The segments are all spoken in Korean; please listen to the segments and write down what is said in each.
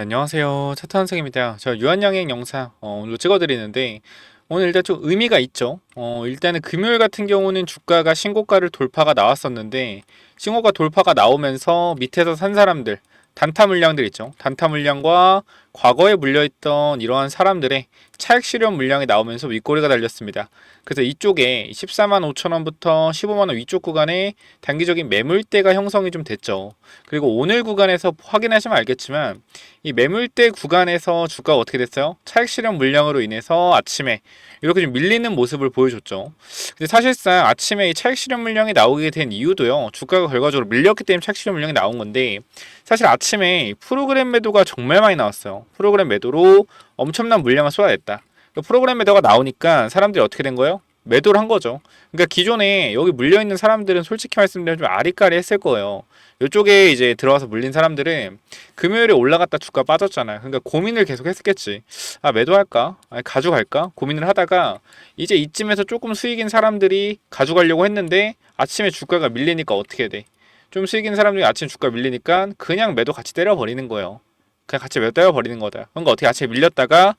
안녕하세요. 차트 선생입니다. 저 유한양행 영상 오늘 찍어드리는데 오늘 일단 좀 의미가 있죠. 일단은 금요일 같은 경우는 주가가 신고가를 돌파가 나왔었는데 신고가 돌파가 나오면서 밑에서 산 사람들 단타 물량들 있죠. 단타 물량과 과거에 물려있던 이러한 사람들의 차익 실현 물량이 나오면서 윗꼬리가 달렸습니다. 그래서 이쪽에 14만 5천 원부터 15만 원 위쪽 구간에 단기적인 매물대가 형성이 좀 됐죠. 그리고 오늘 구간에서 확인하시면 알겠지만 이 매물대 구간에서 주가가 어떻게 됐어요? 차익 실현 물량으로 인해서 아침에 이렇게 좀 밀리는 모습을 보여줬죠. 근데 사실상 아침에 이 차익 실현 물량이 나오게 된 이유도요. 주가가 결과적으로 밀렸기 때문에 차익 실현 물량이 나온 건데 사실 아침에 프로그램 매도가 정말 많이 나왔어요. 프로그램 매도로 엄청난 물량을 쏟아냈다. 프로그램 매도가 나오니까 사람들이 어떻게 된 거예요? 매도를 한 거죠. 그러니까 기존에 여기 물려있는 사람들은 솔직히 말씀드리면 좀 아리까리 했을 거예요. 이쪽에 이제 들어와서 물린 사람들은 금요일에 올라갔다 주가 빠졌잖아요. 그러니까 고민을 계속 했겠지. 아, 매도할까? 아니, 가져갈까? 고민을 하다가 이제 이쯤에서 조금 수익인 사람들이 가져가려고 했는데 아침에 주가가 밀리니까 어떻게 돼? 좀 수익인 사람들이 아침 주가 밀리니까 그냥 매도 같이 때려버리는 거예요. 그냥 같이 매도 때려버리는 거다. 그러니까 어떻게 아침에 밀렸다가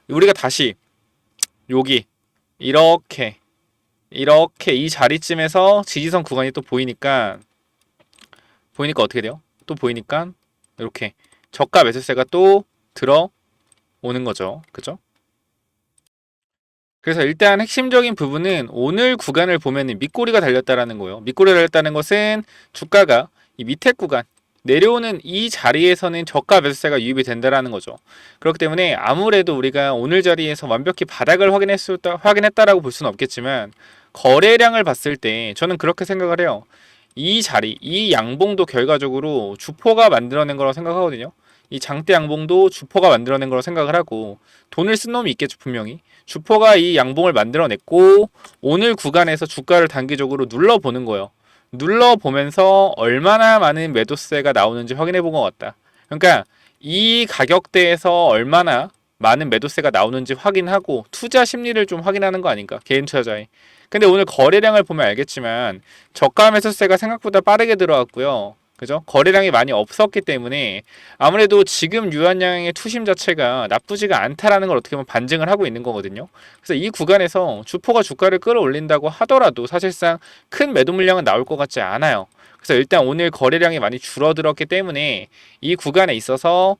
우리가 다시 여기 이렇게 이 자리쯤에서 지지선 구간이 또 보이니까 어떻게 돼요? 또 보이니까 이렇게 저가 매수세가 또 들어오는 거죠. 그죠? 그래서 일단 핵심적인 부분은 오늘 구간을 보면 밑꼬리가 달렸다라는 거예요. 밑꼬리가 달렸다는 것은 주가가 이 밑에 구간 내려오는 이 자리에서는 저가 매수세가 유입이 된다라는 거죠. 그렇기 때문에 아무래도 우리가 오늘 자리에서 완벽히 바닥을 확인했다라고 볼 수는 없겠지만 거래량을 봤을 때 저는 그렇게 생각을 해요. 이 자리, 이 양봉도 결과적으로 주포가 만들어낸 거라고 생각하거든요. 이 장대 양봉도 주포가 만들어낸 거라고 생각을 하고 돈을 쓴 놈이 있겠죠, 분명히. 주포가 이 양봉을 만들어냈고 오늘 구간에서 주가를 단기적으로 눌러보는 거예요. 눌러보면서 얼마나 많은 매도세가 나오는지 확인해 본 것 같다. 그러니까 이 가격대에서 얼마나 많은 매도세가 나오는지 확인하고 투자 심리를 좀 확인하는 거 아닌가, 개인 투자자의. 근데 오늘 거래량을 보면 알겠지만 저가 매수세가 생각보다 빠르게 들어왔고요. 그죠? 거래량이 많이 없었기 때문에 아무래도 지금 유한양의 투심 자체가 나쁘지가 않다라는 걸 어떻게 보면 반증을 하고 있는 거거든요. 그래서 이 구간에서 주포가 주가를 끌어올린다고 하더라도 사실상 큰 매도 물량은 나올 것 같지 않아요. 그래서 일단 오늘 거래량이 많이 줄어들었기 때문에 이 구간에 있어서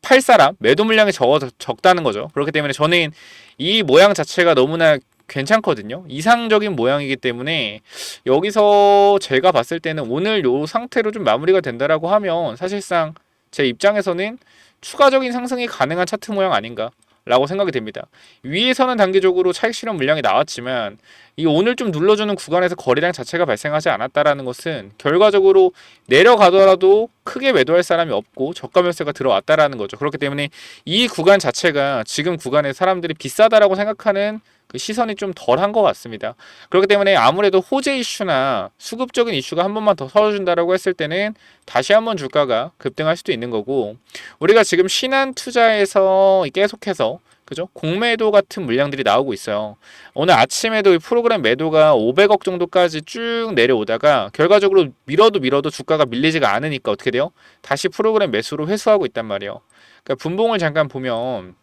팔 사람 매도 물량이 적다는 거죠. 그렇기 때문에 저는 이 모양 자체가 너무나 괜찮거든요. 이상적인 모양이기 때문에 여기서 제가 봤을 때는 오늘 요 상태로 좀 마무리가 된다라고 하면 사실상 제 입장에서는 추가적인 상승이 가능한 차트 모양 아닌가 라고 생각이 됩니다. 위에서는 단기적으로 차익 실현 물량이 나왔지만 이 오늘 좀 눌러주는 구간에서 거래량 자체가 발생하지 않았다라는 것은 결과적으로 내려가더라도 크게 매도할 사람이 없고 저가 매수가 들어왔다라는 거죠. 그렇기 때문에 이 구간 자체가 지금 구간에 사람들이 비싸다라고 생각하는 그 시선이 좀 덜한 것 같습니다. 그렇기 때문에 아무래도 호재 이슈나 수급적인 이슈가 한 번만 더 터져준다라고 했을 때는 다시 한번 주가가 급등할 수도 있는 거고 우리가 지금 신한 투자에서 계속해서 그죠? 공매도 같은 물량들이 나오고 있어요. 오늘 아침에도 이 프로그램 매도가 500억 정도까지 쭉 내려오다가 결과적으로 밀어도 주가가 밀리지가 않으니까 어떻게 돼요? 다시 프로그램 매수로 회수하고 있단 말이에요. 그러니까 분봉을 잠깐 보면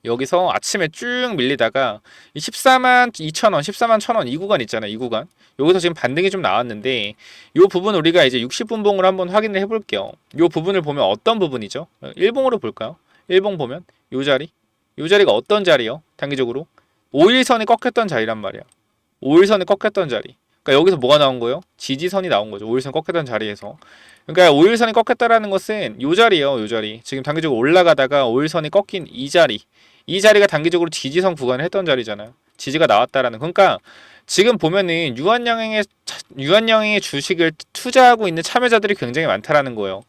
여기서 아침에 쭉 밀리다가 14만 2천 원, 14만 1천 원 이 구간 있잖아요. 이 구간. 여기서 지금 반등이 좀 나왔는데 이 부분 우리가 이제 60분봉을 한번 확인을 해볼게요. 이 부분을 보면 어떤 부분이죠? 일봉으로 볼까요? 일봉 보면 이 자리, 이 자리가 어떤 자리요? 단기적으로 5일선이 꺾였던 자리란 말이야. 5일선이 꺾였던 자리. 그러니까 여기서 뭐가 나온 거예요? 지지선이 나온 거죠. 5일선 꺾였던 자리에서. 그러니까 5일선이 꺾였다라는 것은 이 자리예요. 이 자리. 지금 단기적으로 올라가다가 5일선이 꺾인 이 자리. 이 자리가 단기적으로 지지선 구간을 했던 자리잖아요. 지지가 나왔다라는. 그러니까 지금 보면은 유한양행의 주식을 투자하고 있는 참여자들이 굉장히 많다라는 거예요.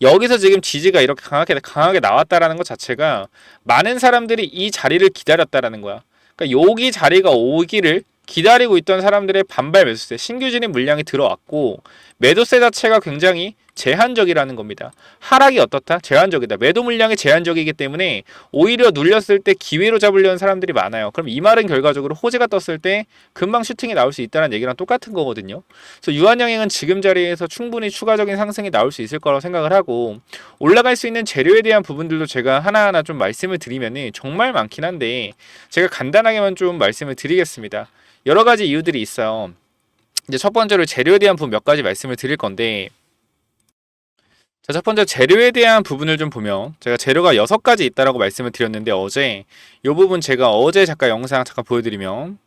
여기서 지금 지지가 이렇게 강하게 나왔다라는 것 자체가 많은 사람들이 이 자리를 기다렸다라는 거야. 그러니까 여기 자리가 오기를 기다리고 있던 사람들의 반발 매수세, 신규 진입 물량이 들어왔고 매도세 자체가 굉장히 제한적이라는 겁니다. 하락이 어떻다? 제한적이다. 매도 물량이 제한적이기 때문에 오히려 눌렸을 때 기회로 잡으려는 사람들이 많아요. 그럼 이 말은 결과적으로 호재가 떴을 때 금방 슈팅이 나올 수 있다는 얘기랑 똑같은 거거든요. 그래서 유한양행은 지금 자리에서 충분히 추가적인 상승이 나올 수 있을 거라고 생각을 하고, 올라갈 수 있는 재료에 대한 부분들도 제가 하나하나 좀 말씀을 드리면은 정말 많긴 한데 제가 간단하게만 좀 말씀을 드리겠습니다. 여러 가지 이유들이 있어요. 이제 첫 번째로 재료에 대한 부분 몇 가지 말씀을 드릴 건데, 자, 첫 번째 재료에 대한 부분을 좀 보면 제가 재료가 6가지 있다라고 말씀을 드렸는데, 어제 이 부분 제가 어제 잠깐 영상 잠깐 보여드리면,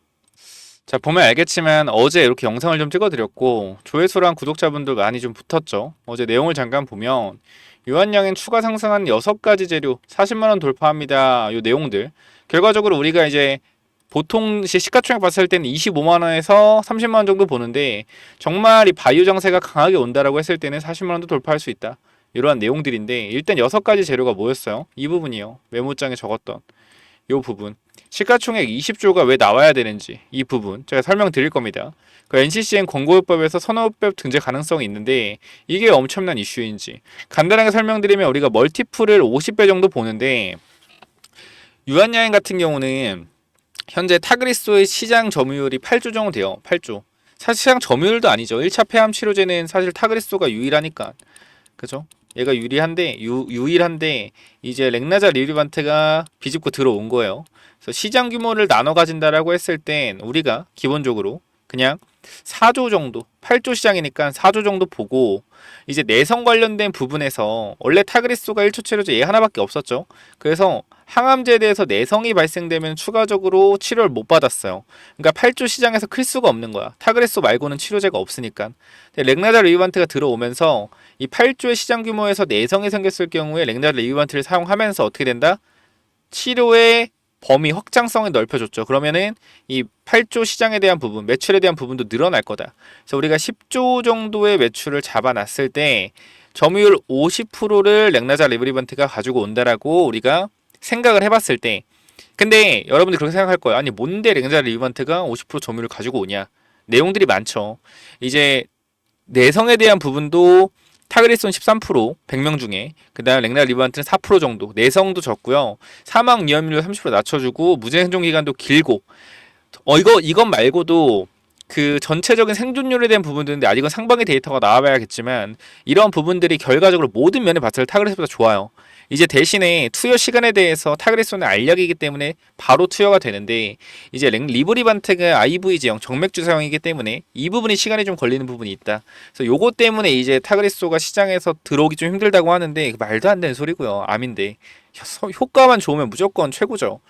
자 보면 알겠지만 어제 이렇게 영상을 좀 찍어드렸고 조회수랑 구독자분들 많이 좀 붙었죠. 어제 내용을 잠깐 보면 유한양행 추가 상승한 6가지 재료 40만원 돌파합니다. 요 내용들 결과적으로 우리가 이제 보통 시가총액 봤을 때는 25만원에서 30만원 정도 보는데, 정말 이 바이오 장세가 강하게 온다라고 했을 때는 40만원도 돌파할 수 있다, 이러한 내용들인데, 일단 6가지 재료가 뭐였어요? 이 부분이요. 메모장에 적었던 이 부분, 시가총액 20조가 왜 나와야 되는지 이 부분 제가 설명드릴 겁니다. 그 NCCN 권고요법에서 선호법 등재 가능성이 있는데 이게 엄청난 이슈인지 간단하게 설명드리면, 우리가 멀티플을 50배 정도 보는데, 유한양행 같은 경우는 현재 타그리소의 시장 점유율이 8조 정도 돼요. 8조. 사실 시장 점유율도 아니죠. 1차 폐암 치료제는 사실 타그리소가 유일하니까. 그죠? 얘가 유일한데 이제 렉나자 리브리반트가 비집고 들어온 거예요. 그래서 시장 규모를 나눠 가진다라고 했을 땐 우리가 기본적으로 그냥 4조 정도, 8조 시장이니까 4조 정도 보고, 이제 내성 관련된 부분에서 원래 타그리소가 1초 치료제 얘 하나밖에 없었죠. 그래서 항암제에 대해서 내성이 발생되면 추가적으로 치료를 못 받았어요. 그러니까 8조 시장에서 클 수가 없는 거야. 타그리소 말고는 치료제가 없으니까. 렉나자 리브반트가 들어오면서 이 8조의 시장 규모에서 내성이 생겼을 경우에 렉나자 리브반트를 사용하면서 어떻게 된다? 치료의 범위 확장성을 넓혀줬죠. 그러면은 이 8조 시장에 대한 부분, 매출에 대한 부분도 늘어날 거다. 그래서 우리가 10조 정도의 매출을 잡아놨을 때 점유율 50%를 렉나자 리브리반트가 가지고 온다라고 우리가 생각을 해봤을 때, 근데 여러분들 그렇게 생각할 거예요. 아니 뭔데 렉나자 리브리반트가 50% 점유율을 가지고 오냐? 내용들이 많죠. 이제 내성에 대한 부분도 타그리손 13%, 100명 중에, 그 다음 렉나 리브반트는 4% 정도, 내성도 적고요, 사망 위험률 30% 낮춰주고, 무제 생존 기간도 길고, 이건 말고도 그 전체적인 생존율에 대한 부분들인데 아직은 상반기 데이터가 나와봐야겠지만, 이런 부분들이 결과적으로 모든 면에 봤을 때 타그리손보다 좋아요. 이제 대신에 투여 시간에 대해서 타그리손은 알약이기 때문에 바로 투여가 되는데, 이제 리브리반트가 IVG형 정맥주사형이기 때문에 이 부분이 시간이 좀 걸리는 부분이 있다. 그래서 요거 때문에 이제 타그리소가 시장에서 들어오기 좀 힘들다고 하는데, 말도 안 되는 소리고요. 암인데 효과만 좋으면 무조건 최고죠.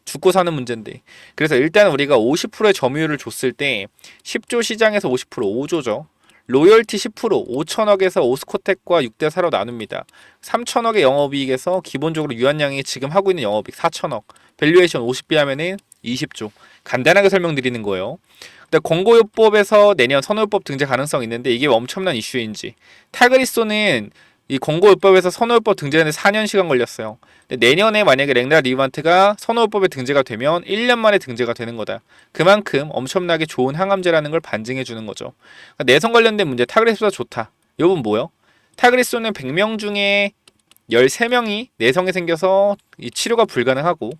죽고 사는 문제인데. 그래서 일단 우리가 50%의 점유율을 줬을 때 10조 시장에서 50%, 5조죠. 로열티 10%, 5천억에서 오스코텍과 6대4로 나눕니다. 3천억의 영업이익에서 기본적으로 유한양이 지금 하고 있는 영업이익 4천억, 밸류에이션 50배 하면은 20조. 간단하게 설명드리는 거예요. 근데 권고요법에서 내년 선호요법 등재 가능성이 있는데 이게 엄청난 이슈인지. 타그리소는 이 권고요법에서 선호요법 등재하는데 4년 시간 걸렸어요. 근데 내년에 만약에 렉나 리브반트가 선호요법에 등재가 되면 1년 만에 등재가 되는 거다. 그만큼 엄청나게 좋은 항암제라는 걸 반증해 주는 거죠. 그러니까 내성 관련된 문제, 타그리소보다 좋다. 이건 뭐요? 타그리소는 100명 중에 13명이 내성이 생겨서 이 치료가 불가능하고,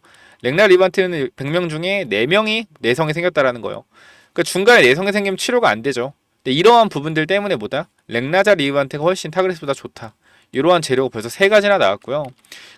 렉나 리브반트는 100명 중에 4명이 내성이 생겼다라는 거예요. 그러니까 중간에 내성이 생기면 치료가 안 되죠. 근데 이러한 부분들 때문에 보다 렉나자 리브반트가 훨씬 타그리소보다 좋다. 이러한 재료가 벌써 3가지나 나왔고요.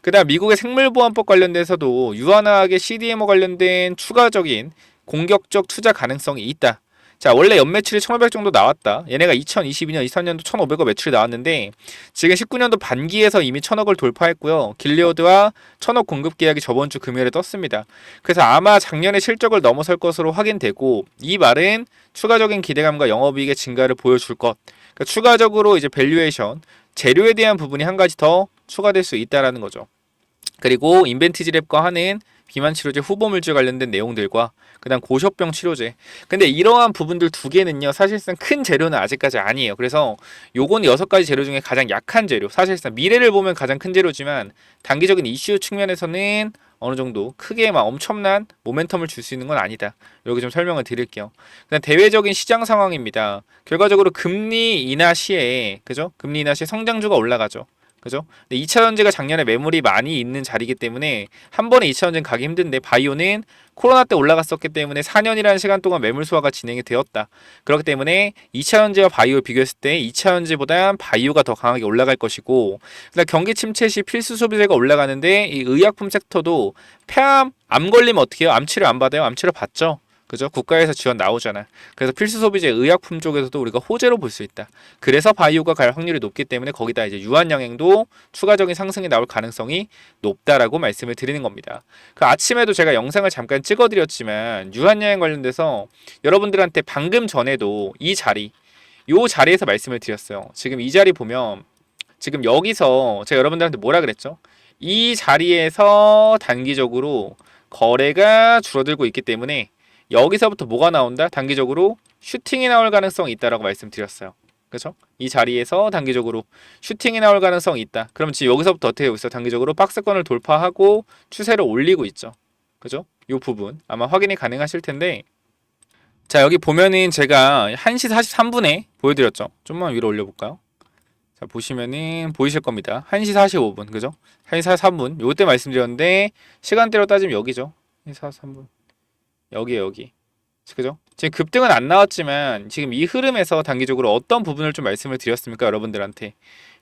그 다음 미국의 생물보안법 관련돼서도 유한화학의 CDMO 관련된 추가적인 공격적 투자 가능성이 있다. 자, 원래 연매출이 1,500 정도 나왔다. 얘네가 2022년, 23년도 1,500억 매출이 나왔는데 지금 19년도 반기에서 이미 1,000억을 돌파했고요. 길리어드와 1,000억 공급 계약이 저번 주 금요일에 떴습니다. 그래서 아마 작년의 실적을 넘어설 것으로 확인되고, 이 말은 추가적인 기대감과 영업이익의 증가를 보여줄 것. 그러니까 추가적으로 이제 밸류에이션, 재료에 대한 부분이 한 가지 더 추가될 수 있다라는 거죠. 그리고 인벤티지랩과 하는 비만 치료제 후보 물질 관련된 내용들과 그다음 고셔병 치료제. 근데 이러한 부분들 2개는요 사실상 큰 재료는 아직까지 아니에요. 그래서 요건 6가지 재료 중에 가장 약한 재료. 사실상 미래를 보면 가장 큰 재료지만 단기적인 이슈 측면에서는 어느 정도 크게 막 엄청난 모멘텀을 줄 수 있는 건 아니다. 이렇게 좀 설명을 드릴게요. 그다음 대외적인 시장 상황입니다. 결과적으로 금리 인하 시에 그죠? 금리 인하 시에 성장주가 올라가죠. 그죠? 근데 2차 전지가 작년에 매물이 많이 있는 자리이기 때문에 한 번에 2차 전지는 가기 힘든데 바이오는 코로나 때 올라갔었기 때문에 4년이라는 시간 동안 매물 소화가 진행이 되었다. 그렇기 때문에 2차 전지와 바이오 비교했을 때 2차 전지보다 바이오가 더 강하게 올라갈 것이고, 그다음 경기 침체 시 필수 소비재가 올라가는데 이 의약품 섹터도 폐암 암 걸리면 어떻게 해요? 암 치료 안 받아요? 암 치료 받죠. 그죠? 국가에서 지원 나오잖아. 그래서 필수 소비재 의약품 쪽에서도 우리가 호재로 볼 수 있다. 그래서 바이오가 갈 확률이 높기 때문에 거기다 이제 유한 영향도 추가적인 상승이 나올 가능성이 높다라고 말씀을 드리는 겁니다. 그 아침에도 제가 영상을 잠깐 찍어드렸지만 유한 영향 관련돼서 여러분들한테 방금 전에도 요 자리에서 말씀을 드렸어요. 지금 이 자리 보면 지금 여기서 제가 여러분들한테 뭐라 그랬죠? 이 자리에서 단기적으로 거래가 줄어들고 있기 때문에 여기서부터 뭐가 나온다? 단기적으로 슈팅이 나올 가능성이 있다라고 말씀드렸어요. 그렇죠? 이 자리에서 단기적으로 슈팅이 나올 가능성이 있다. 그럼 지금 여기서부터 어떻게 하고 있어? 단기적으로 박스권을 돌파하고 추세를 올리고 있죠. 그죠? 이 부분 아마 확인이 가능하실 텐데, 자 여기 보면은 제가 1시 43분에 보여드렸죠. 좀만 위로 올려볼까요? 자 보시면은 보이실 겁니다. 1시 45분 그죠? 1시 43분 요때 말씀드렸는데 시간대로 따지면 여기죠. 1시 43분 여기 그죠? 지금 급등은 안 나왔지만 지금 이 흐름에서 단기적으로 어떤 부분을 좀 말씀을 드렸습니까 여러분들한테?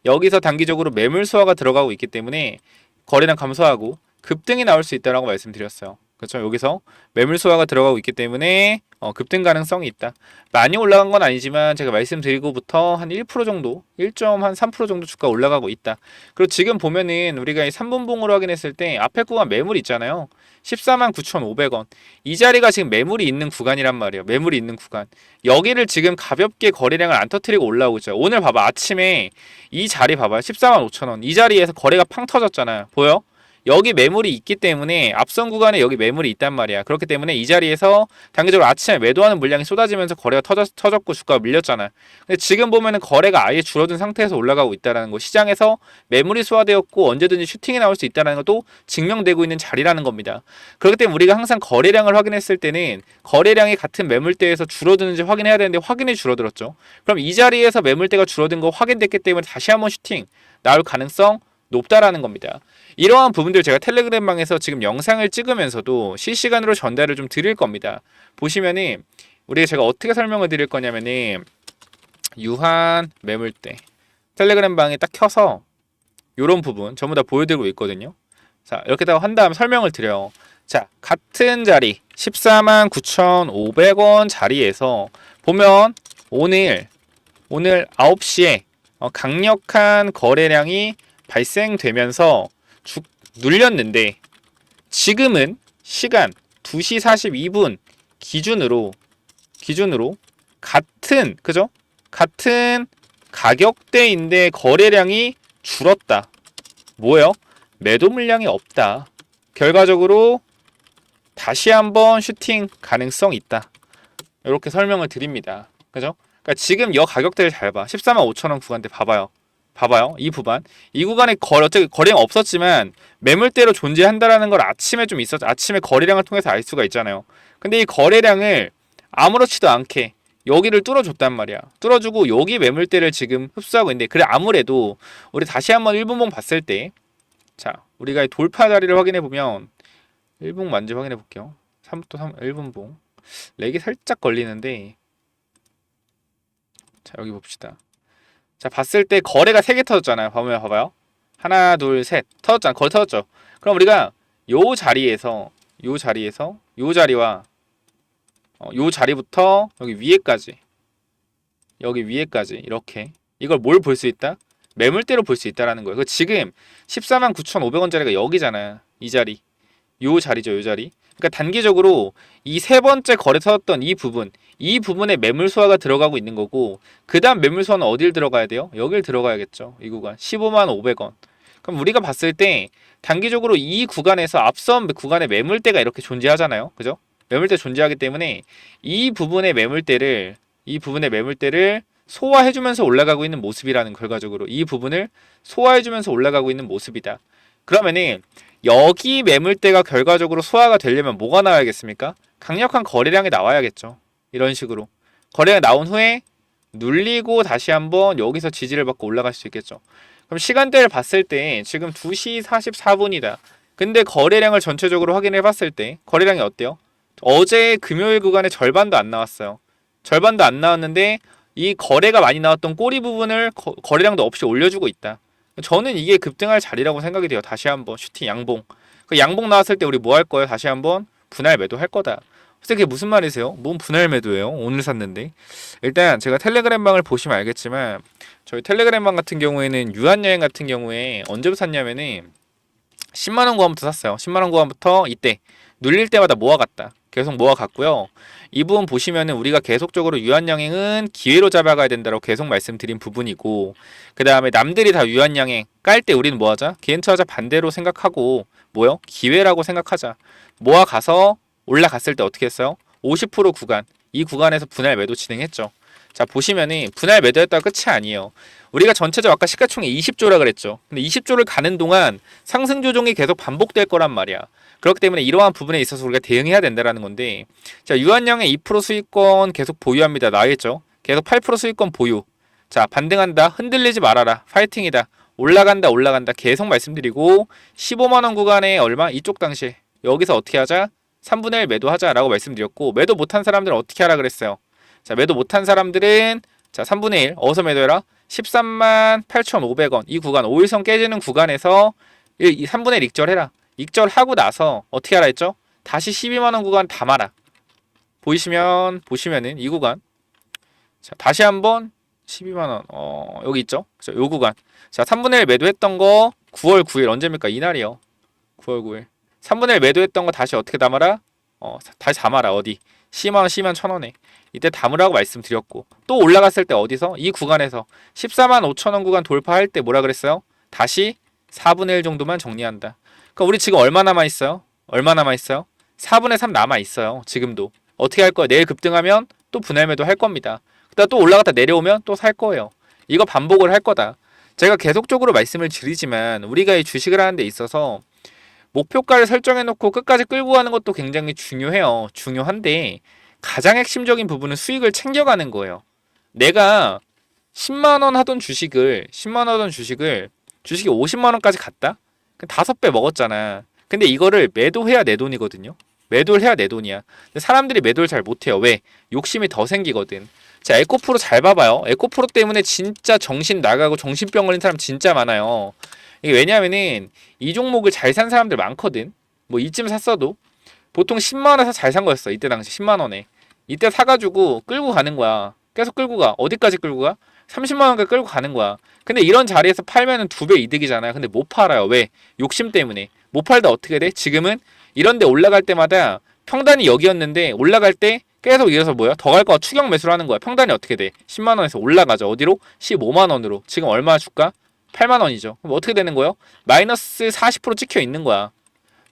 여기서 단기적으로 매물 소화가 들어가고 있기 때문에 거래량 감소하고 급등이 나올 수 있다라고 말씀드렸어요. 그렇죠? 여기서 매물 소화가 들어가고 있기 때문에 급등 가능성이 있다. 많이 올라간 건 아니지만 제가 말씀드리고부터 한 1% 정도, 1.3% 정도 주가 올라가고 있다. 그리고 지금 보면은 우리가 이 3분봉으로 확인했을 때 앞에 구간 매물 있잖아요. 149,500원. 이 자리가 지금 매물이 있는 구간이란 말이에요. 매물이 있는 구간. 여기를 지금 가볍게 거래량을 안 터뜨리고 올라오고 있죠. 오늘 봐봐. 아침에 이 자리 봐봐요. 145,000원. 이 자리에서 거래가 팡 터졌잖아요. 보여? 여기 매물이 있기 때문에 앞선 구간에 여기 매물이 있단 말이야. 그렇기 때문에 이 자리에서 단기적으로 아침에 매도하는 물량이 쏟아지면서 거래가 터졌고 주가가 밀렸잖아. 근데 지금 보면은 거래가 아예 줄어든 상태에서 올라가고 있다는 거. 시장에서 매물이 소화되었고 언제든지 슈팅이 나올 수 있다는 것도 증명되고 있는 자리라는 겁니다. 그렇기 때문에 우리가 항상 거래량을 확인했을 때는 거래량이 같은 매물대에서 줄어드는지 확인해야 되는데 확인이 줄어들었죠. 그럼 이 자리에서 매물대가 줄어든 거 확인됐기 때문에 다시 한번 슈팅 나올 가능성 높다라는 겁니다. 이러한 부분들 제가 텔레그램방에서 지금 영상을 찍으면서도 실시간으로 전달을 좀 드릴 겁니다. 보시면은 우리가 제가 어떻게 설명을 드릴 거냐면은 유한 매물대 텔레그램방에 딱 켜서 요런 부분 전부 다 보여드리고 있거든요. 자 이렇게다가 한 다음 설명을 드려요. 자 같은 자리 149,500원 자리에서 보면 오늘 9시에 강력한 거래량이 발생되면서 눌렸는데 지금은 시간 2시 42분 기준으로 같은 그죠? 같은 가격대인데 거래량이 줄었다. 뭐예요? 매도 물량이 없다. 결과적으로 다시 한번 슈팅 가능성 있다. 이렇게 설명을 드립니다. 그죠? 그러니까 지금 여 가격대를 잘 봐. 145,000원 구간대 봐봐요. 이 구간에 어차피 거래량 없었지만 매물대로 존재한다라는 걸 아침에 좀 있었죠. 아침에 거래량을 통해서 알 수가 있잖아요. 근데 이 거래량을 아무렇지도 않게 여기를 뚫어줬단 말이야. 뚫어주고 여기 매물대를 지금 흡수하고 있는데, 그래 아무래도 우리 다시 한번 1분봉 봤을 때, 자 우리가 이 돌파 자리를 확인해 보면 1분 만지 확인해 볼게요. 3부터 1분봉 렉이 살짝 걸리는데, 자 여기 봅시다. 자 봤을 때 거래가 3개 터졌잖아요. 봐봐요. 하나 둘 셋 터졌잖아. 거래 터졌죠. 그럼 우리가 요 자리와 요 자리부터 여기 위에까지 이렇게 이걸 뭘 볼 수 있다? 매물대로 볼 수 있다라는 거예요. 지금 149,500원짜리가 여기잖아. 이 자리 요 자리죠. 요 자리. 그러니까 단기적으로 이 세 번째 거래 터졌던 이 부분에 매물 소화가 들어가고 있는 거고, 그 다음 매물 소화는 어딜 들어가야 돼요? 여길 들어가야겠죠. 이 구간 155,500원. 그럼 우리가 봤을 때 단기적으로 이 구간에서 앞선 구간에 매물대가 이렇게 존재하잖아요. 그죠? 매물대 존재하기 때문에 이 부분의 매물대를 소화해주면서 올라가고 있는 모습이라는, 결과적으로 이 부분을 소화해주면서 올라가고 있는 모습이다. 그러면은 여기 매물대가 결과적으로 소화가 되려면 뭐가 나와야겠습니까? 강력한 거래량이 나와야겠죠. 이런 식으로 거래량이 나온 후에 눌리고 다시 한번 여기서 지지를 받고 올라갈 수 있겠죠. 그럼 시간대를 봤을 때 지금 2시 44분이다. 근데 거래량을 전체적으로 확인해 봤을 때 거래량이 어때요? 어제 금요일 구간에 절반도 안 나왔어요. 절반도 안 나왔는데 이 거래가 많이 나왔던 꼬리 부분을 거래량도 없이 올려주고 있다. 저는 이게 급등할 자리라고 생각이 돼요. 다시 한번 슈팅 양봉. 그 양봉 나왔을 때 우리 뭐 할 거예요? 다시 한번 분할 매도 할 거다. 그래서 그게 무슨 말이세요? 뭔 분할 매도예요? 오늘 샀는데. 일단 제가 텔레그램 방을 보시면 알겠지만 저희 텔레그램 방 같은 경우에는 유한여행 같은 경우에 언제부터 샀냐면은 10만원 구간부터 샀어요. 10만원 구간부터 이때 눌릴 때마다 모아갔다. 계속 모아갔고요. 이 부분 보시면은 우리가 계속적으로 유한양행은 기회로 잡아가야 된다고 계속 말씀드린 부분이고, 그 다음에 남들이 다 유한양행 깔 때 우리는 뭐하자? 개인투자자 반대로 생각하고 뭐요? 기회라고 생각하자. 모아가서 올라갔을 때 어떻게 했어요? 50% 구간, 이 구간에서 분할 매도 진행했죠. 자, 보시면은 분할 매도했다가 끝이 아니에요. 우리가 전체적으로 아까 시가총액 20조라 그랬죠. 근데 20조를 가는 동안 상승 조정이 계속 반복될 거란 말이야. 그렇기 때문에 이러한 부분에 있어서 우리가 대응해야 된다라는 건데, 자, 유한양의 2% 수익권 계속 보유합니다. 나겠죠. 계속 8% 수익권 보유. 자, 반등한다. 흔들리지 말아라. 파이팅이다. 올라간다. 계속 말씀드리고 15만 원 구간에 얼마? 이쪽 당시에 여기서 어떻게 하자? 3분의 1 매도하자라고 말씀드렸고, 매도 못한 사람들은 어떻게 하라 그랬어요? 자, 매도 못한 사람들은 자, 3분의 1 어디서 매도해라? 13만 8,500원 이 구간 5일선 깨지는 구간에서 3분의 1 익절해라. 익절하고 나서 어떻게 하라 했죠? 다시 12만원 구간 담아라. 보시면은 이 구간 자, 다시 한번 12만원 여기 있죠? 그쵸? 요 구간 자, 3분의 1 매도했던 거 9월 9일 언제입니까? 이날이요. 9월 9일 3분의 1 매도했던 거 다시 어떻게 담아라? 다시 담아라. 어디? 10만원 10만 1,000원에 이때 담으라고 말씀드렸고, 또 올라갔을 때 어디서? 이 구간에서 14만 5천원 구간 돌파할 때 뭐라 그랬어요? 다시 4분의 1 정도만 정리한다. 그러니까 우리 지금 얼마 남아있어요? 4분의 3 남아있어요. 지금도. 어떻게 할 거예요? 내일 급등하면 또 분할 매도 할 겁니다. 그다가 또 올라갔다 내려오면 또 살 거예요. 이거 반복을 할 거다. 제가 계속적으로 말씀을 드리지만 우리가 이 주식을 하는 데 있어서 목표가를 설정해놓고 끝까지 끌고 가는 것도 굉장히 중요해요. 중요한데 가장 핵심적인 부분은 수익을 챙겨가는 거예요. 내가 10만원 하던 주식이 50만원까지 갔다? 5배 먹었잖아. 근데 이거를 매도해야 내 돈이거든요. 매도를 해야 내 돈이야. 근데 사람들이 매도를 잘 못해요. 왜? 욕심이 더 생기거든. 자, 에코프로 잘 봐봐요. 에코프로 때문에 진짜 정신 나가고 정신병 걸린 사람 진짜 많아요. 이게 왜냐면은 이 종목을 잘 산 사람들 많거든. 뭐 이쯤 샀어도 보통 10만원에서 잘 산 거였어. 이때 당시 10만원에 이때 사가지고 끌고 가는 거야. 계속 끌고 가. 어디까지 끌고 가? 30만원까지 끌고 가는 거야. 근데 이런 자리에서 팔면은 2배 이득이잖아요. 근데 못 팔아요. 왜? 욕심 때문에. 못 팔다 어떻게 돼? 지금은 이런데 올라갈 때마다 평단이 여기였는데 올라갈 때 계속 이래서 뭐야? 더 갈 거야. 추격 매수를 하는 거야. 평단이 어떻게 돼? 10만원에서 올라가죠. 어디로? 15만원으로. 지금 얼마 줄까? 8만원이죠. 그럼 어떻게 되는 거예요? 마이너스 40% 찍혀 있는 거야.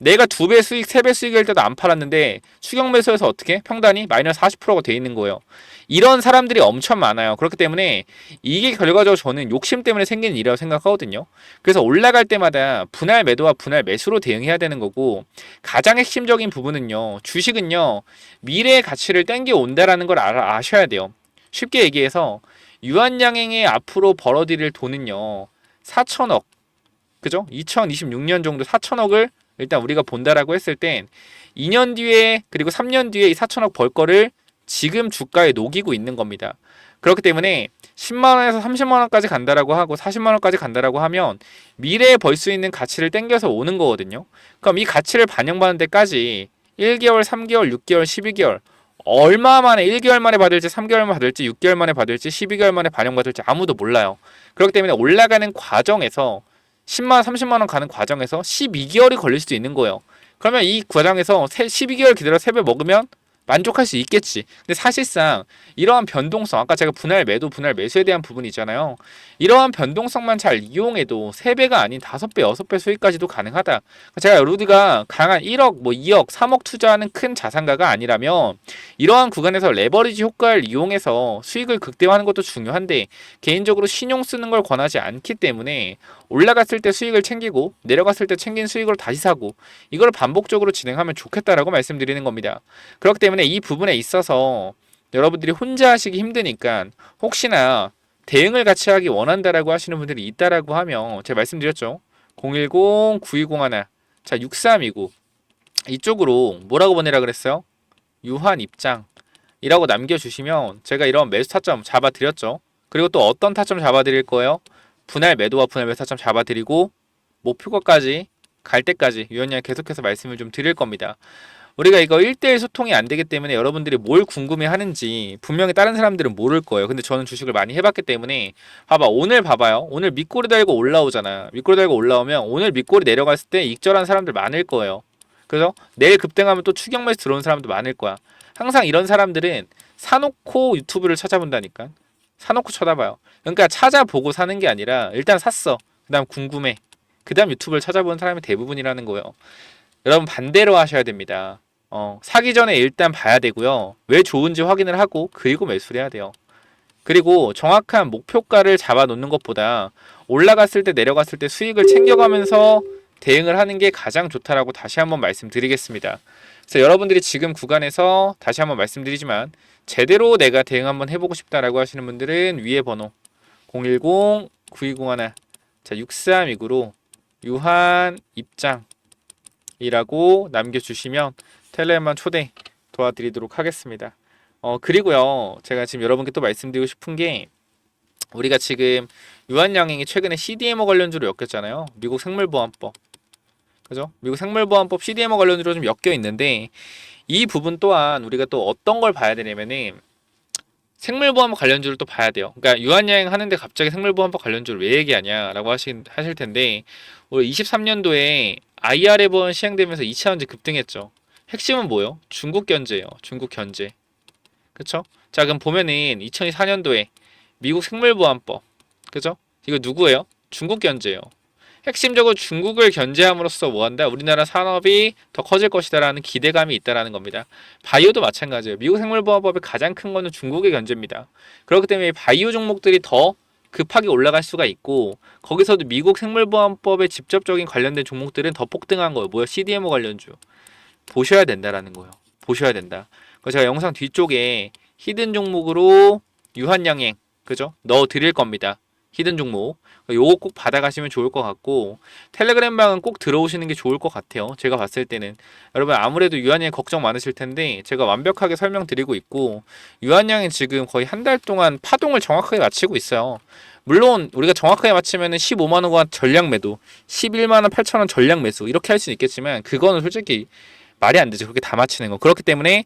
내가 2배 수익, 3배 수익일 때도 안 팔았는데 추격 매수해서 어떻게? 평단이 마이너스 40%가 돼 있는 거예요. 이런 사람들이 엄청 많아요. 그렇기 때문에 이게 결과적으로 저는 욕심 때문에 생기는 일이라고 생각하거든요. 그래서 올라갈 때마다 분할 매도와 분할 매수로 대응해야 되는 거고, 가장 핵심적인 부분은요. 주식은요. 미래의 가치를 땡겨온다라는 걸 아셔야 돼요. 쉽게 얘기해서 유한양행의 앞으로 벌어들일 돈은요. 4천억. 그죠? 2026년 정도 4천억을 일단 우리가 본다라고 했을 땐 2년 뒤에 그리고 3년 뒤에 이 4천억 벌 거를 지금 주가에 녹이고 있는 겁니다. 그렇기 때문에 10만원에서 30만원까지 간다라고 하고 40만원까지 간다라고 하면 미래에 벌 수 있는 가치를 땡겨서 오는 거거든요. 그럼 이 가치를 반영받는 데까지 1개월, 3개월, 6개월, 12개월 얼마 만에 1개월 만에 받을지 3개월 만에 받을지 6개월 만에 받을지 12개월 만에 반영받을지 아무도 몰라요. 그렇기 때문에 올라가는 과정에서 10만원, 30만원 가는 과정에서 12개월이 걸릴 수도 있는 거예요. 그러면 이 과정에서 12개월 기다려 3배 먹으면 만족할 수 있겠지. 근데 사실상 이러한 변동성, 아까 제가 분할 매도, 분할 매수에 대한 부분이 있잖아요. 이러한 변동성만 잘 이용해도 3배가 아닌 5배, 6배 수익까지도 가능하다. 제가 우리가 강한 1억, 뭐 2억, 3억 투자하는 큰 자산가가 아니라면 이러한 구간에서 레버리지 효과를 이용해서 수익을 극대화하는 것도 중요한데 개인적으로 신용 쓰는 걸 권하지 않기 때문에 올라갔을 때 수익을 챙기고 내려갔을 때 챙긴 수익으로 다시 사고 이걸 반복적으로 진행하면 좋겠다라고 말씀드리는 겁니다. 그렇기 때문에 이 부분에 있어서 여러분들이 혼자 하시기 힘드니까 혹시나 대응을 같이 하기 원한다라고 하시는 분들이 있다라고 하면 제가 말씀드렸죠. 010-9201 자 6329 이쪽으로 뭐라고 보내라 그랬어요? 유한 입장이라고 남겨주시면 제가 이런 매수 타점 잡아드렸죠. 그리고 또 어떤 타점 잡아드릴 거예요? 분할 매도와 분할 매수 타점 잡아드리고 목표가까지 갈 때까지 위원님 계속해서 말씀을 좀 드릴 겁니다. 우리가 이거 1대1 소통이 안 되기 때문에 여러분들이 뭘 궁금해 하는지 분명히 다른 사람들은 모를 거예요. 근데 저는 주식을 많이 해봤기 때문에 봐봐 오늘 봐봐요. 오늘 밑꼬리 달고 올라오잖아. 밑꼬리 달고 올라오면 오늘 밑꼬리 내려갔을 때 익절한 사람들 많을 거예요. 그래서 내일 급등하면 또 추격 매수 들어온 사람도 많을 거야. 항상 이런 사람들은 사놓고 유튜브를 찾아본다니까. 사놓고 쳐다봐요. 그러니까 찾아보고 사는 게 아니라 일단 샀어. 그 다음 궁금해. 그 다음 유튜브를 찾아보는 사람이 대부분이라는 거예요. 여러분 반대로 하셔야 됩니다. 사기 전에 일단 봐야 되고요. 왜 좋은지 확인을 하고 그리고 매수를 해야 돼요. 그리고 정확한 목표가를 잡아놓는 것보다 올라갔을 때 내려갔을 때 수익을 챙겨가면서 대응을 하는 게 가장 좋다라고 다시 한번 말씀드리겠습니다. 그래서 여러분들이 지금 구간에서 다시 한번 말씀드리지만 제대로 내가 대응 한번 해보고 싶다라고 하시는 분들은 위에 번호 010-9201 자 6329로 유한 입장이라고 남겨주시면 텔레만 초대 도와드리도록 하겠습니다. 그리고요 제가 지금 여러분께 또 말씀드리고 싶은 게 우리가 지금 유한양행이 최근에 CDMO 관련주로 엮였잖아요. 미국 생물보안법 그죠? 미국 생물보안법 CDMO 관련주로 좀 엮여 있는데 이 부분 또한 우리가 또 어떤 걸 봐야 되냐면은 생물보안법 관련주를 또 봐야 돼요. 그러니까 유한여행 하는데 갑자기 생물보안법 관련주를 왜 얘기하냐라고 하실 텐데 우리 23년도에 IRA 번 시행되면서 2차전지 급등했죠. 핵심은 뭐예요? 중국 견제예요. 중국 견제. 그쵸? 자 그럼 보면은 2024년도에 미국 생물보안법 그죠? 이거 누구예요? 중국 견제예요. 핵심적으로 중국을 견제함으로써 뭐한다? 우리나라 산업이 더 커질 것이다라는 기대감이 있다라는 겁니다. 바이오도 마찬가지예요. 미국 생물보안법의 가장 큰 거는 중국의 견제입니다. 그렇기 때문에 바이오 종목들이 더 급하게 올라갈 수가 있고 거기서도 미국 생물보안법에 직접적인 관련된 종목들은 더 폭등한 거예요. 뭐야? CDMO 관련주. 보셔야 된다라는 거예요. 보셔야 된다. 그래서 제가 영상 뒤쪽에 히든 종목으로 유한양행 그죠? 넣어 드릴 겁니다. 히든 종목 요거 꼭 받아가시면 좋을 것 같고 텔레그램 방은 꼭 들어오시는 게 좋을 것 같아요. 제가 봤을 때는 여러분 아무래도 유한양행 걱정 많으실 텐데 제가 완벽하게 설명드리고 있고 유한양행 지금 거의 한 달 동안 파동을 정확하게 맞추고 있어요. 물론 우리가 정확하게 맞추면 15만원 전량 매도 11만 8천원 전량 매수 이렇게 할 수는 있겠지만 그거는 솔직히 말이 안 되죠. 그렇게 다 맞추는 거. 그렇기 때문에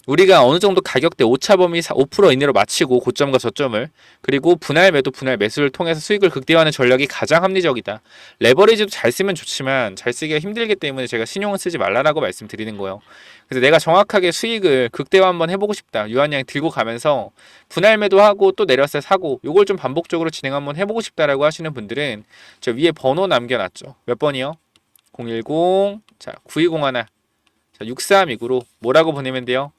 우리가 어느 정도 가격대 오차 범위 5% 이내로 맞추고 고점과 저점을 그리고 분할 매도 분할 매수를 통해서 수익을 극대화하는 전략이 가장 합리적이다. 레버리지도 잘 쓰면 좋지만 잘 쓰기가 힘들기 때문에 제가 신용은 쓰지 말라라고 말씀드리는 거예요. 그래서 내가 정확하게 수익을 극대화 한번 해보고 싶다. 유한양 들고 가면서 분할 매도하고 또 내렸을 때 사고 요걸 좀 반복적으로 진행 한번 해보고 싶다라고 하시는 분들은 저 위에 번호 남겨놨죠. 몇 번이요? 010 자 9201 자 6329로 뭐라고 보내면 돼요?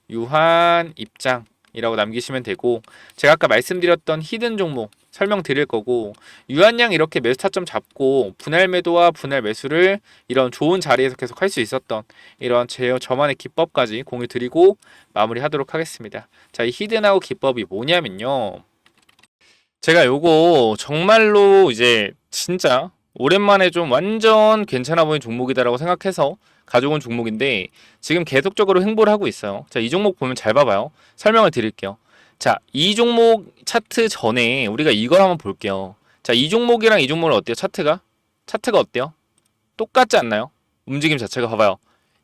유한 입장이라고 남기시면 되고 제가 아까 말씀드렸던 히든 종목 설명드릴 거고 유한양 이렇게 매수 타점 잡고 분할 매도와 분할 매수를 이런 좋은 자리에서 계속 할 수 있었던 이런 저만의 기법까지 공유 드리고 마무리하도록 하겠습니다. 자, 이 히든하고 기법이 뭐냐면요. 제가 요거 정말로 이제 진짜 오랜만에 좀 완전 괜찮아 보이는 종목이다라고 생각해서 가져온 종목인데 지금 계속적으로 횡보를 하고 있어요. 자, 이 종목 보면 잘 봐봐요. 설명을 드릴게요. 자, 이 종목 차트 전에 우리가 이걸 한번 볼게요. 자, 이 종목이랑 이 종목은 어때요? 차트가 어때요? 똑같지 않나요? 움직임 자체가 봐봐요.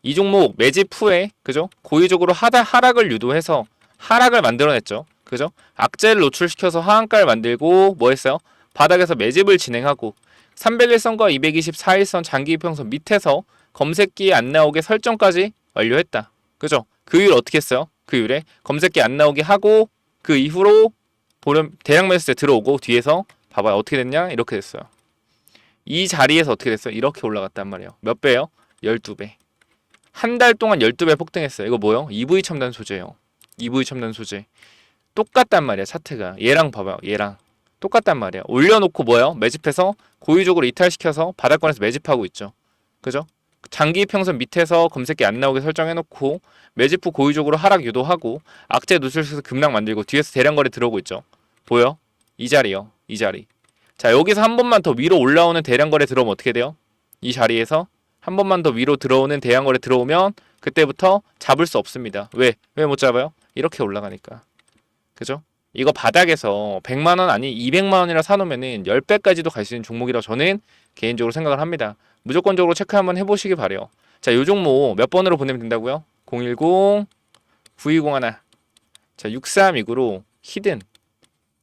이 종목 매집 후에 그죠? 고의적으로 하락을 유도해서 하락을 만들어냈죠. 그죠? 악재를 노출시켜서 하한가를 만들고 뭐 했어요? 바닥에서 매집을 진행하고 301선과 224일선 장기 이평선 밑에서 검색기에 안 나오게 설정까지 완료했다. 그죠? 그 이후로 어떻게 했어요? 그 이후에 검색기 안 나오게 하고 그 이후로 보름 대량 매수세 들어오고 뒤에서 봐봐요. 어떻게 됐냐? 이렇게 됐어요. 이 자리에서 어떻게 됐어요? 이렇게 올라갔단 말이에요. 몇 배요? 12배. 한 달 동안 12배 폭등했어요. 이거 뭐요? EV 첨단 소재예요. EV 첨단 소재. 똑같단 말이야, 차트가. 얘랑 봐봐요. 얘랑 똑같단 말이야. 올려놓고 뭐예요? 매집해서 고의적으로 이탈시켜서 바닥권에서 매집하고 있죠. 그죠? 장기 평선 밑에서 검색기 안 나오게 설정해놓고 매집 후 고의적으로 하락 유도하고 악재 노출해서 급락 만들고 뒤에서 대량 거래 들어오고 있죠. 보여? 이 자리요. 이 자리. 자, 여기서 한 번만 더 위로 올라오는 대량 거래 들어오면 어떻게 돼요? 이 자리에서 한 번만 더 위로 들어오는 대량 거래 들어오면 그때부터 잡을 수 없습니다. 왜? 왜 못 잡아요? 이렇게 올라가니까. 그죠? 이거 바닥에서 100만원 아니 200만원이라 사놓으면은 10배까지도 갈 수 있는 종목이라고 저는 개인적으로 생각을 합니다. 무조건적으로 체크 한번 해보시기 바래요. 자, 요 종목 몇 번으로 보내면 된다고요? 010-9201. 자, 6329로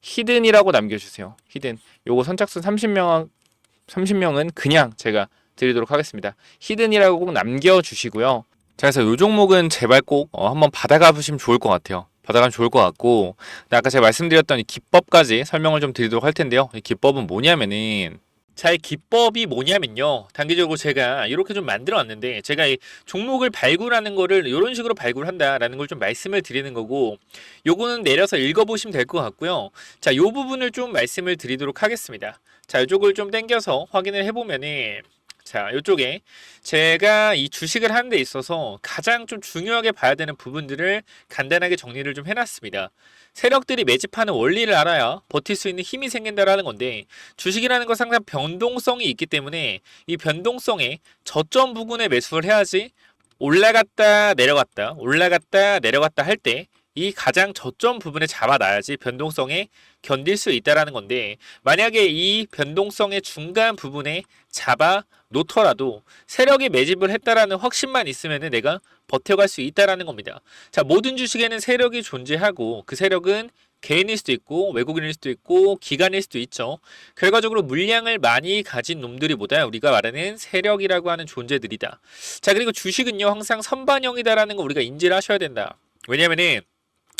히든이라고 남겨주세요. 히든. 요거 선착순 30명은 그냥 제가 드리도록 하겠습니다. 히든이라고 꼭 남겨주시고요. 자, 그래서 요 종목은 제발 꼭 한번 받아가 보시면 좋을 것 같아요. 받아가면 좋을 것 같고, 아까 제가 말씀드렸던 이 기법까지 설명을 좀 드리도록 할 텐데요. 이 기법은 뭐냐면은, 자, 이 기법이 뭐냐면요. 단기적으로 제가 이렇게 좀 만들어 왔는데, 제가 이 종목을 발굴하는 거를 이런 식으로 발굴한다라는 걸 좀 말씀을 드리는 거고, 요거는 내려서 읽어보시면 될 것 같고요. 자, 요 부분을 좀 말씀을 드리도록 하겠습니다. 자, 이쪽을 좀 당겨서 확인을 해보면은, 자, 이쪽에 제가 이 주식을 하는 데 있어서 가장 좀 중요하게 봐야 되는 부분들을 간단하게 정리를 좀 해놨습니다. 세력들이 매집하는 원리를 알아야 버틸 수 있는 힘이 생긴다라는 건데, 주식이라는 건 항상 변동성이 있기 때문에 이 변동성에 저점 부근에 매수를 해야지 올라갔다 내려갔다 올라갔다 내려갔다 할 때 이 가장 저점 부분에 잡아놔야지 변동성에 견딜 수 있다라는 건데, 만약에 이 변동성의 중간 부분에 잡아 놓더라도 세력이 매집을 했다라는 확신만 있으면 내가 버텨갈 수 있다라는 겁니다. 자, 모든 주식에는 세력이 존재하고 그 세력은 개인일 수도 있고 외국인일 수도 있고 기관일 수도 있죠. 결과적으로 물량을 많이 가진 놈들이보다 우리가 말하는 세력이라고 하는 존재들이다. 자, 그리고 주식은요 항상 선반영이다라는 거 우리가 인지를 하셔야 된다. 왜냐면은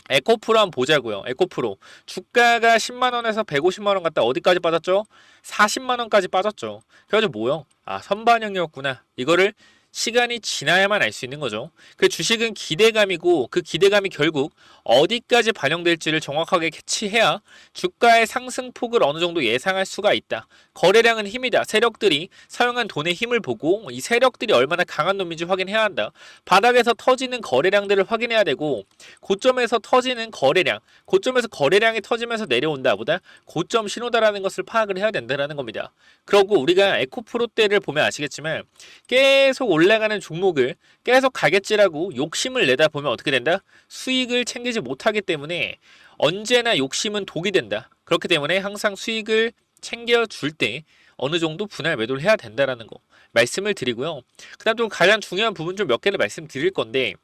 에코프로 한번 보자고요. 에코프로 주가가 10만원에서 150만원 갔다 어디까지 빠졌죠? 40만원까지 빠졌죠. 그래가지고 뭐요? 아, 선반영이었구나. 이거를 시간이 지나야만 알 수 있는 거죠. 그 주식은 기대감이고 그 기대감이 결국 어디까지 반영될지를 정확하게 캐치해야 주가의 상승폭을 어느 정도 예상할 수가 있다. 거래량은 힘이다. 세력들이 사용한 돈의 힘을 보고 이 세력들이 얼마나 강한 놈인지 확인해야 한다. 바닥에서 터지는 거래량들을 확인해야 되고, 고점에서 터지는 거래량, 고점에서 거래량이 터지면서 내려온다 보다 고점 신호다라는 것을 파악을 해야 된다는 겁니다. 그리고 우리가 에코프로 때를 보면 아시겠지만 계속 올라가는 종목을 계속 가겠지라고 욕심을 내다 보면 어떻게 된다? 수익을 챙기지 못하기 때문에 언제나 욕심은 독이 된다. 그렇기 때문에 항상 수익을 챙겨줄 때 어느 정도 분할 매도를 해야 된다라는 거 말씀을 드리고요. 그 다음 또 가장 중요한 부분 좀 몇 개를 말씀드릴 건데,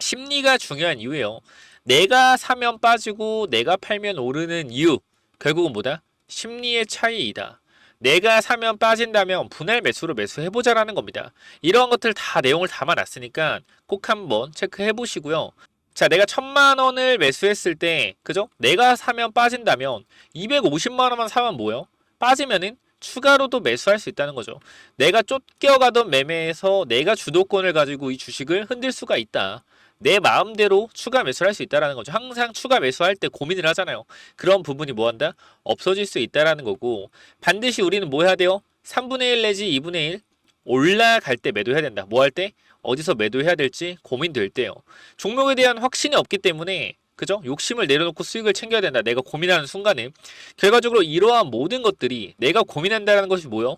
심리가 중요한 이유예요. 내가 사면 빠지고 내가 팔면 오르는 이유, 결국은 뭐다? 심리의 차이이다. 내가 사면 빠진다면 분할 매수로 매수해보자라는 겁니다. 이러한 것들 다 내용을 담아놨으니까 꼭 한번 체크해 보시고요. 자, 내가 1000만원을 매수했을 때, 그죠? 내가 사면 빠진다면 250만원만 사면 뭐예요? 빠지면은 추가로도 매수할 수 있다는 거죠. 내가 쫓겨가던 매매에서 내가 주도권을 가지고 이 주식을 흔들 수가 있다. 내 마음대로 추가 매수를 할 수 있다는 거죠. 항상 추가 매수할 때 고민을 하잖아요. 그런 부분이 뭐한다? 없어질 수 있다는 거고, 반드시 우리는 뭐 해야 돼요? 3분의 1 내지 2분의 1 올라갈 때 매도해야 된다. 뭐 할 때? 어디서 매도해야 될지 고민될 때요. 종목에 대한 확신이 없기 때문에, 그죠? 욕심을 내려놓고 수익을 챙겨야 된다. 내가 고민하는 순간에 결과적으로 이러한 모든 것들이 내가 고민한다는 것이 뭐요?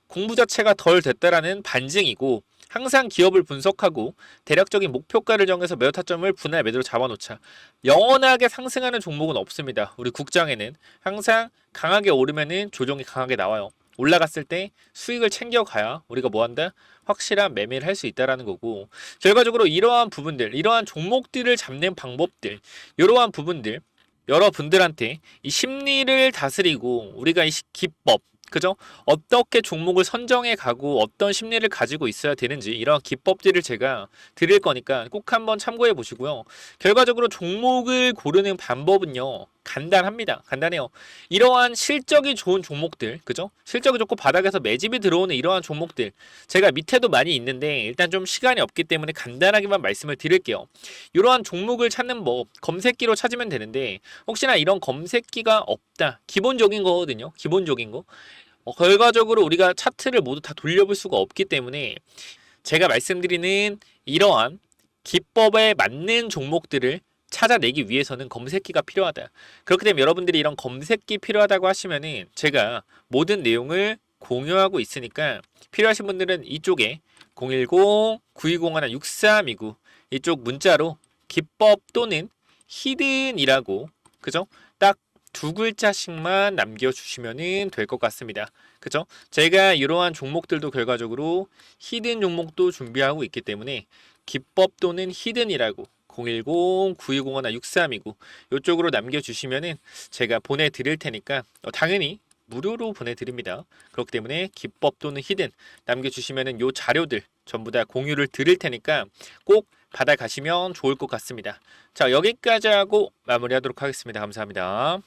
공부 자체가 덜 됐다라는 반증이고, 항상 기업을 분석하고 대략적인 목표가를 정해서 매도 타점을 분할 매도로 잡아놓자. 영원하게 상승하는 종목은 없습니다. 우리 국장에는 항상 강하게 오르면은 조정이 강하게 나와요. 올라갔을 때 수익을 챙겨가야 우리가 뭐한다? 확실한 매매를 할 수 있다라는 거고, 결과적으로 이러한 부분들, 이러한 종목들을 잡는 방법들, 이러한 부분들 여러분들한테 이 심리를 다스리고 우리가 이 기법, 그죠? 어떻게 종목을 선정해 가고 어떤 심리를 가지고 있어야 되는지 이런 기법들을 제가 드릴 거니까 꼭 한번 참고해 보시고요. 결과적으로 종목을 고르는 방법은요. 간단합니다. 간단해요. 이러한 실적이 좋은 종목들, 그죠? 실적이 좋고 바닥에서 매집이 들어오는 이러한 종목들. 제가 밑에도 많이 있는데 일단 좀 시간이 없기 때문에 간단하게만 말씀을 드릴게요. 이러한 종목을 찾는 법, 검색기로 찾으면 되는데 혹시나 이런 검색기가 없다. 기본적인 거거든요. 기본적인 거. 결과적으로 우리가 차트를 모두 다 돌려볼 수가 없기 때문에 제가 말씀드리는 이러한 기법에 맞는 종목들을 찾아내기 위해서는 검색기가 필요하다. 그렇기 때문에 여러분들이 이런 검색기 필요하다고 하시면은 제가 모든 내용을 공유하고 있으니까 필요하신 분들은 이쪽에 010-9201-6329 이쪽 문자로 기법 또는 히든이라고 그죠? 딱 두 글자씩만 남겨주시면 될 것 같습니다. 그죠? 제가 이러한 종목들도 결과적으로 히든 종목도 준비하고 있기 때문에 기법 또는 히든이라고 010-9201-6329 이쪽으로 남겨주시면은 제가 보내드릴 테니까 당연히 무료로 보내드립니다. 그렇기 때문에 기법 또는 히든 남겨주시면은 요 자료들 전부 다 공유를 드릴 테니까 꼭 받아가시면 좋을 것 같습니다. 자, 여기까지 하고 마무리하도록 하겠습니다. 감사합니다.